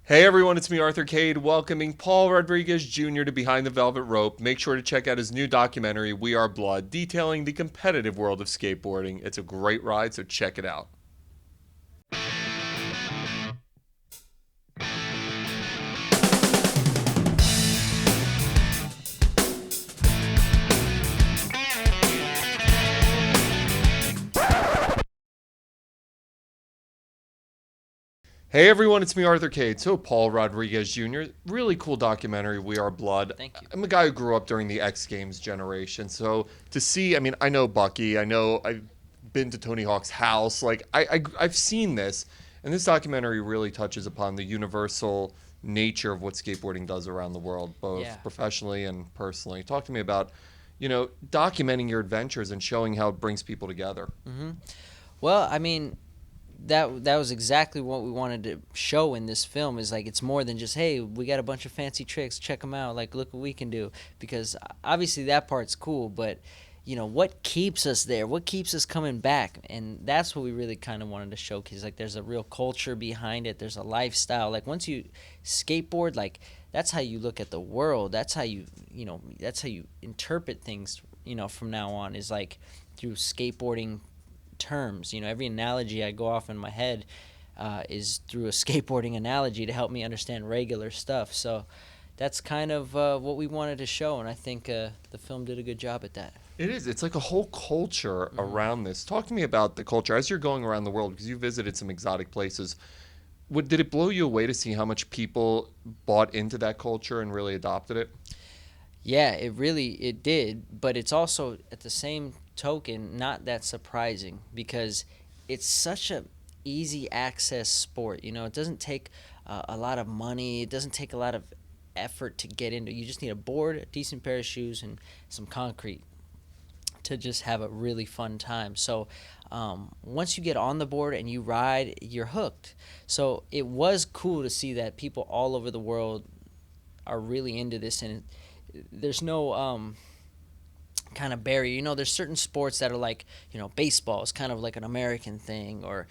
Hey everyone, it's me, Arthur Kade, welcoming Paul Rodriguez Jr. to Behind the Velvet Rope. Make sure to check out his new documentary, We Are Blood, detailing the competitive world of skateboarding. It's a great ride, so check it out. Hey everyone, it's me, Arthur Kade. So, Paul Rodriguez Jr., really cool documentary, We Are Blood. Thank you. I'm a guy who grew up during the X Games generation, so to see, I know Bucky, I've been to Tony Hawk's house, I've seen this, and this documentary really touches upon the universal nature of what skateboarding does around the world, Yeah. both professionally and personally. Talk to me about, documenting your adventures and showing how it brings people together. Well, that was exactly what we wanted to show in this film. Is like it's more than just, hey, we got a bunch of fancy tricks, check them out, like look what we can do. Because obviously that part's cool, but what keeps us there? What keeps us coming back? And that's what we really kind of wanted to showcase. Like there's a real culture behind it. There's a lifestyle. Like once you skateboard, like that's how you look at the world. That's how you interpret things. From now on is like through skateboarding terms. Every analogy I go off in my head is through a skateboarding analogy to help me understand regular stuff. So that's kind of what we wanted to show, and I think the film did a good job at that. It is. It's like a whole culture around this. Talk to me about the culture as you're going around the world because you visited some exotic places. Did it blow you away to see how much people bought into that culture and really adopted it? Yeah, it did, but it's also at the same token not that surprising because it's such a easy access sport. It doesn't take a lot of money. It doesn't take a lot of effort to get into. You just need a board, a decent pair of shoes, and some concrete to just have a really fun time. So once you get on the board and you ride, you're hooked. So it was cool to see that people all over the world are really into this, and there's no kind of barrier. There's certain sports that are like, baseball is kind of like an American thing, or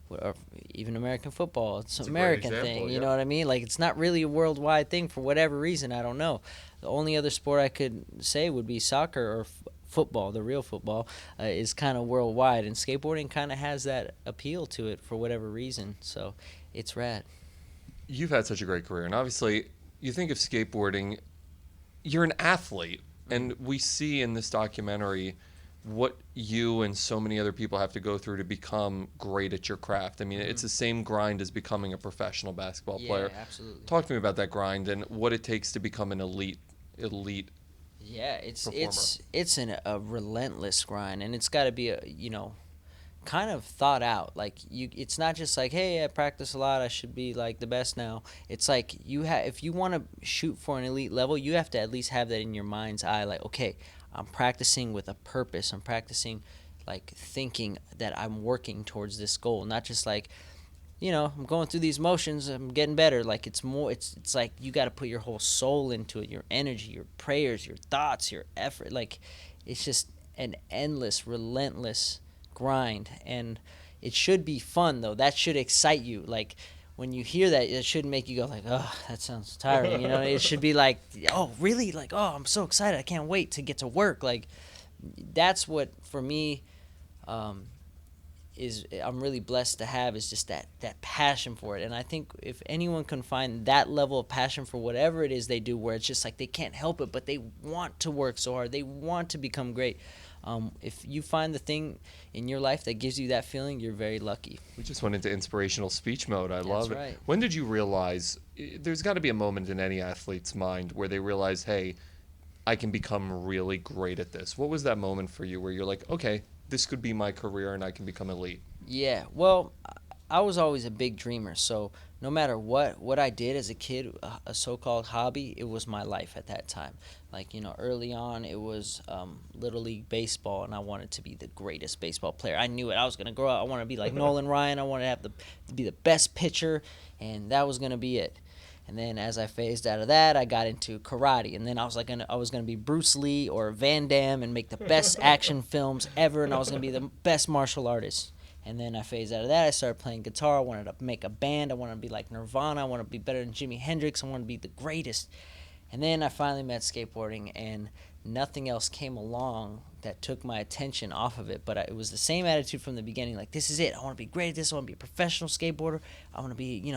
or even American football. It's an It's a great American example, thing. You yeah. know what I mean? Like it's not really a worldwide thing for whatever reason. I don't know. The only other sport I could say would be soccer or football. The real football is kind of worldwide, and skateboarding kind of has that appeal to it for whatever reason. So it's rad. You've had such a great career, and obviously, you think of skateboarding, you're an athlete, and we see in this documentary what you and so many other people have to go through to become great at your craft. I mean, it's the same grind as becoming a professional basketball Yeah, player. absolutely. Talk to me about that grind and what it takes to become an elite Yeah, it's performer. it's it's a relentless grind, and it's got to be a kind of thought out. Like it's not just like, hey, I practice a lot, I should be like the best now. It's like if you want to shoot for an elite level, you have to at least have that in your mind's eye. Like, okay, I'm practicing with a purpose. I'm practicing, like thinking that I'm working towards this goal, not just like I'm going through these motions, I'm getting better. Like it's more, it's like you got to put your whole soul into it, your energy, your prayers, your thoughts, your effort. Like it's just an endless, relentless grind, and it should be fun though. That should excite you. Like when you hear that, it should make you go like, oh, that sounds tiring. It should be like, oh, really? Like, oh, I'm so excited. I can't wait to get to work. Like that's what for me. Is I'm really blessed to have is just that passion for it. And I think if anyone can find that level of passion for whatever it is they do, where it's just like they can't help it, but they want to work so hard, they want to become great. If you find the thing in your life that gives you that feeling, you're very lucky. We just went into inspirational speech mode. I That's love it. right. When did you realize there's got to be a moment in any athlete's mind where they realize, hey, I can become really great at this? What was that moment for you where you're like, okay, this could be my career and I can become elite? Yeah, well, I was always a big dreamer, so no matter what I did as a kid, a so-called hobby, it was my life at that time. Like, early on, it was Little League Baseball, and I wanted to be the greatest baseball player. I knew it. I was going to grow up. I wanted to be like Nolan Ryan. I wanted to to be the best pitcher, and that was going to be it. And then as I phased out of that, I got into karate, and then I was gonna be Bruce Lee or Van Damme and make the best action films ever, and I was gonna be the best martial artist. And then I phased out of that. I started playing guitar. I wanted to make a band. I wanted to be like Nirvana. I wanted to be better than Jimi Hendrix. I wanted to be the greatest. And then I finally met skateboarding, and nothing else came along that took my attention off of it. But it was the same attitude from the beginning. Like, this is it. I want to be great at this. I want to be a professional skateboarder. I want to be,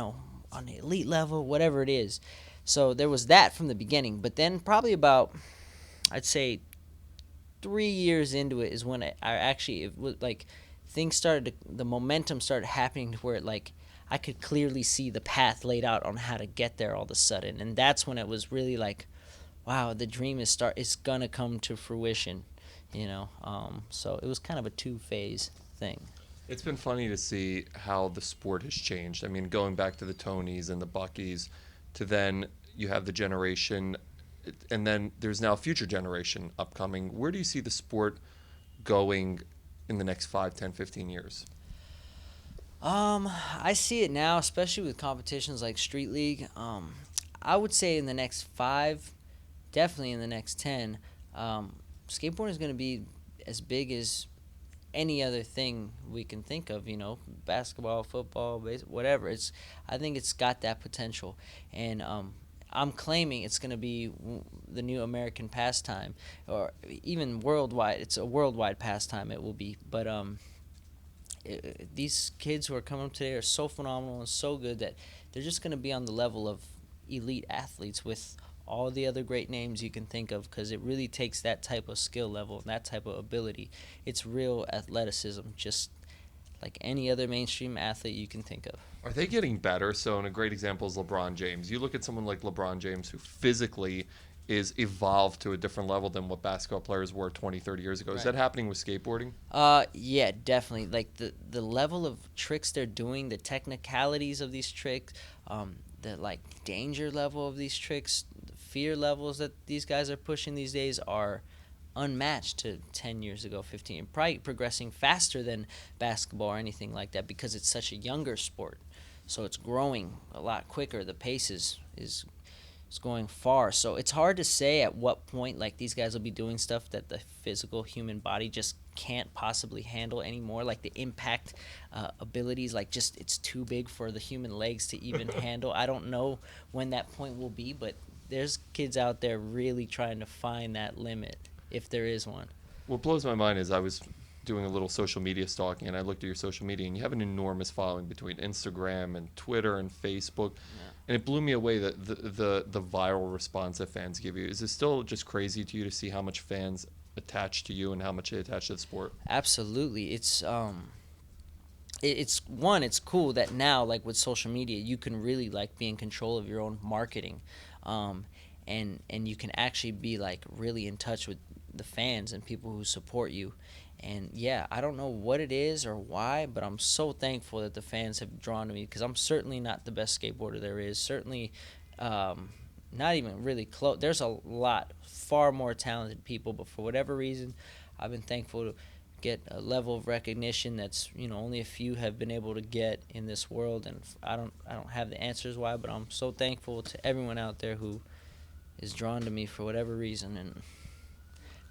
on the elite level, whatever it is. So there was that from the beginning. But then probably about, I'd say, 3 years into it is when it was like things started the momentum started happening to where it, like, I could clearly see the path laid out on how to get there all of a sudden. And that's when it was really like, wow, the dream is gonna come to fruition, so it was kind of a 2-phase thing. It's been funny to see how the sport has changed. I mean, going back to the Tonys and the Buckies, to then you have the generation, and then there's now a future generation upcoming. Where do you see the sport going in the next 5, 10, 15 years? I see it now, especially with competitions like Street League. I would say in the next 5, definitely in the next 10, skateboarding is going to be as big as any other thing we can think of, basketball, football, baseball, whatever. I think it's got that potential, and I'm claiming it's going to be the new American pastime, or even worldwide. It's a worldwide pastime. It will be, but these kids who are coming up today are so phenomenal and so good that they're just going to be on the level of elite athletes with all the other great names you can think of, because it really takes that type of skill level and that type of ability. It's real athleticism, just like any other mainstream athlete you can think of. Are they getting better? So, and a great example is LeBron James. You look at someone like LeBron James, who physically is evolved to a different level than what basketball players were 20, 30 years ago. Is that happening with skateboarding? Yeah, definitely. Like the level of tricks they're doing, the technicalities of these tricks, the like danger level of these tricks, the fear levels that these guys are pushing these days are unmatched to 10 years ago, 15. Probably progressing faster than basketball or anything like that, because it's such a younger sport. So it's growing a lot quicker. The pace is going far. So it's hard to say at what point, like, these guys will be doing stuff that the physical human body just can't possibly handle anymore. Like the impact abilities, like, just it's too big for the human legs to even handle. I don't know when that point will be, but there's kids out there really trying to find that limit, if there is one. What blows my mind is I was doing a little social media stalking, and I looked at your social media, and you have an enormous following between Instagram and Twitter and Facebook. Yeah. And it blew me away that the viral response that fans give you. Is it still just crazy to you to see how much fans attach to you and how much they attach to the sport? Absolutely. It's cool that now, like, with social media, you can really, like, be in control of your own marketing, and you can actually be, like, really in touch with the fans and people who support you. And yeah, I don't know what it is or why, but I'm so thankful that the fans have drawn to me, because I'm certainly not the best skateboarder there is. Certainly not even really close. There's a lot, far more talented people, but for whatever reason, I've been thankful to get a level of recognition that's, only a few have been able to get in this world. And I don't have the answers why, but I'm so thankful to everyone out there who is drawn to me for whatever reason, and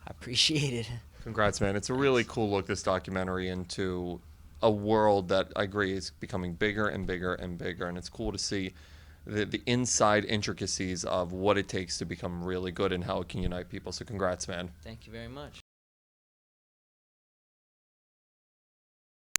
I appreciate it. Congrats, man. It's a really cool look, this documentary, into a world that I agree is becoming bigger and bigger and bigger. And it's cool to see the inside intricacies of what it takes to become really good and how it can unite people. So congrats, man. Thank you very much.